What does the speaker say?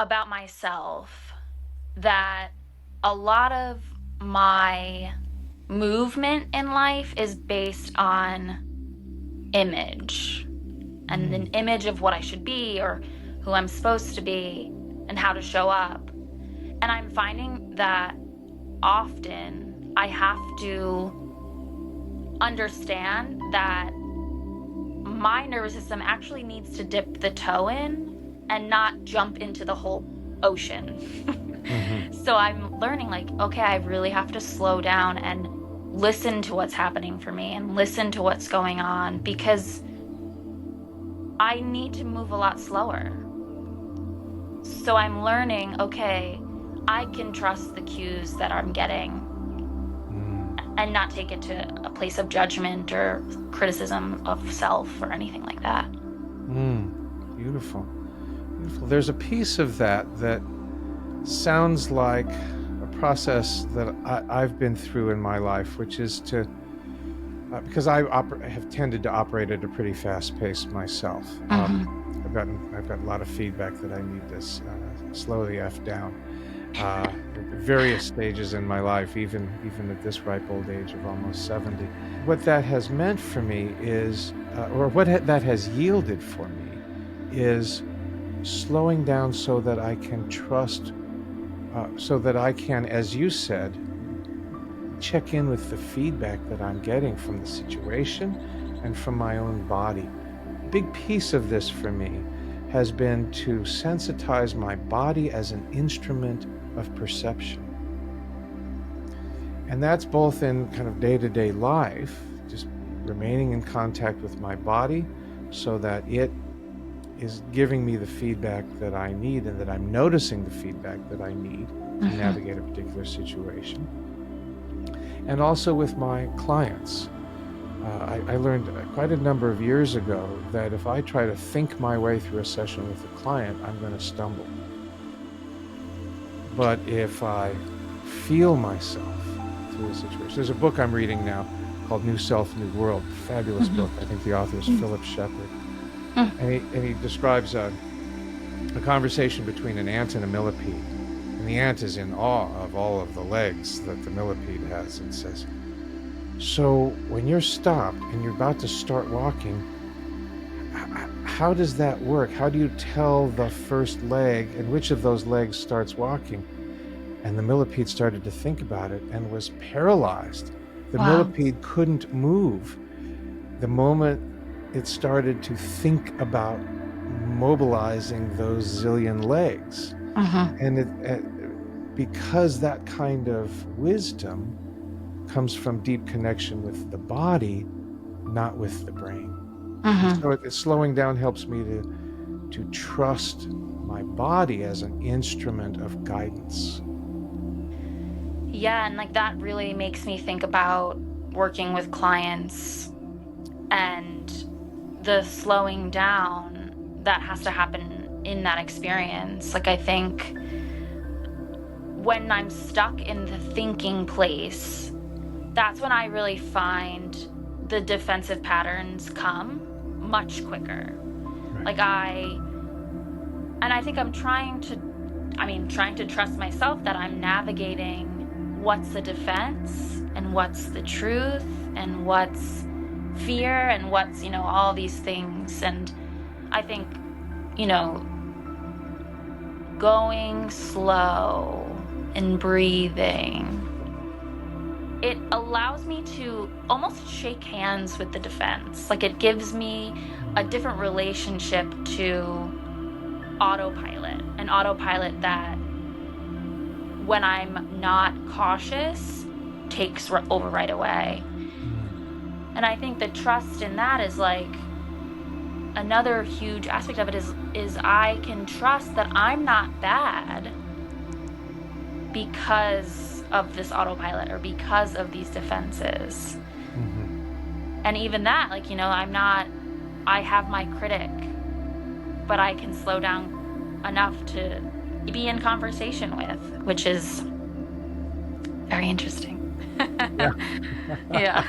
about myself that a lot of my movement in life is based on image and an image of what I should be or who I'm supposed to be and how to show up. And I'm finding that often I have to understand that my nervous system actually needs to dip the toe in and not jump into the whole ocean. So I'm learning, like, okay, I really have to slow down and listen to what's happening for me and listen to what's going on, because I need to move a lot slower. So I'm learning, okay, I can trust the cues that I'm getting and not take it to a place of judgment or criticism of self or anything like that. Beautiful. Beautiful. There's a piece of that sounds like a process that I've been through in my life, which is to, because I have tended to operate at a pretty fast pace myself. I've got a lot of feedback that I need to slow the F down. At various stages in my life, even at this ripe old age of almost 70. What that has meant for me is, that has yielded for me, is slowing down so that I can trust, so that I can, as you said, check in with the feedback that I'm getting from the situation and from my own body. A big piece of this for me has been to sensitize my body as an instrument of perception. And that's both in kind of day-to-day life, just remaining in contact with my body so that it is giving me the feedback that I need and that I'm noticing the feedback that I need to navigate a particular situation. And also with my clients. I learned quite a number of years ago that if I try to think my way through a session with a client, I'm going to stumble. But if I feel myself through a situation, there's a book I'm reading now called New Self, New World, fabulous book. I think the author is Philip Shepard. And he describes a conversation between an ant and a millipede. And the ant is in awe of all of the legs that the millipede has and says, so when you're stopped and you're about to start walking, how does that work? How do you tell the first leg and which of those legs starts walking? And the millipede started to think about it and was paralyzed. The millipede couldn't move the moment it started to think about mobilizing those zillion legs. And because that kind of wisdom comes from deep connection with the body, not with the brain. So slowing down helps me to trust my body as an instrument of guidance. Yeah, and like that really makes me think about working with clients and the slowing down that has to happen in that experience. Like, I think when I'm stuck in the thinking place, that's when I really find the defensive patterns come much quicker. Right. I think I'm trying to trust myself that I'm navigating what's the defense and what's the truth and what's fear and what's, all these things. And I think, going slow and breathing, it allows me to almost shake hands with the defense. Like, it gives me a different relationship to autopilot, an autopilot that, when I'm not cautious, takes over right away. And I think the trust in that is like another huge aspect of it is I can trust that I'm not bad because of this autopilot or because of these defenses. And even that, I have my critic, but I can slow down enough to be in conversation with, which is very interesting. Yeah. Yeah.